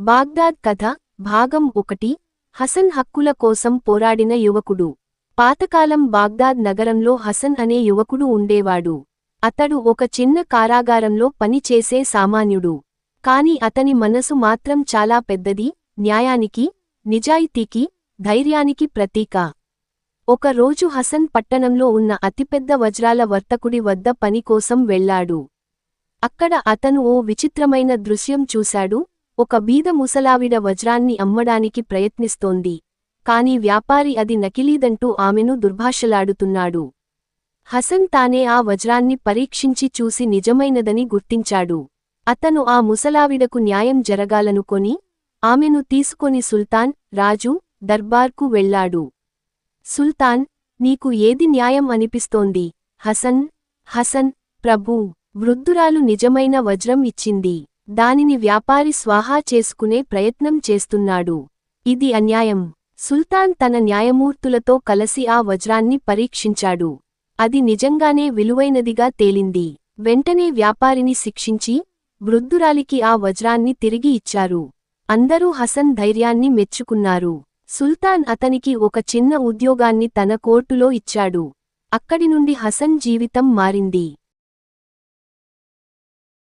Baghdad కథ భాగం 1 హసన్ హక్కుల కోసం పోరాడిన యువకుడు. పాతకాలం బాగ్దాద్ నగరంలో హసన్ అనే యువకుడు ఉండేవాడు. అతడు ఒక చిన్న కారాగారంలో పనిచేసే సామాన్యుడు. కాని అతని మనసు మాత్రం చాలా పెద్దది, న్యాయానికి, నిజాయితీకి, ధైర్యానికి ప్రతీక. ఒక రోజు హసన్ పట్టణంలో ఉన్న అతిపెద్ద వజ్రాల వర్తకుడి వద్ద పని కోసం వెళ్లాడు. అక్కడ అతను ఓ విచిత్రమైన దృశ్యం చూశాడు. ఒక బీద ముసలావిడ వజ్రాన్ని అమ్మడానికి ప్రయత్నిస్తోంది. కాని వ్యాపారి అది నకిలీదంటూ ఆమెను దుర్భాషలాడుతున్నాడు. హసన్ తానే ఆ వజ్రాన్ని పరీక్షించి చూసి నిజమైనదని గుర్తించాడు. అతను ఆ ముసలావిడకు న్యాయం జరగాలనుకొని ఆమెను తీసుకొని సుల్తాన్, రాజు దర్బార్కు వెళ్లాడు. సుల్తాన్, నీకు ఏది న్యాయం అనిపిస్తోంది? హసన్, ప్రభూ, వృద్ధురాలు నిజమైన వజ్రం ఇచ్చింది. దానిని వ్యాపారి స్వాహా చేసుకునే ప్రయత్నం చేస్తున్నాడు. ఇది అన్యాయం. సుల్తాన్ తన న్యాయమూర్తులతో కలసి ఆ వజ్రాన్ని పరీక్షించాడు. అది నిజంగానే విలువైనదిగా తేలింది. వెంటనే వ్యాపారిని శిక్షించి వృద్ధురాలికి ఆ వజ్రాన్ని తిరిగి ఇచ్చారు. అందరూ హసన్ ధైర్యాన్ని మెచ్చుకున్నారు. సుల్తాన్ అతనికి ఒక చిన్న ఉద్యోగాన్ని తన కోర్టులో ఇచ్చాడు. అక్కడి నుండి హసన్ జీవితం మారింది.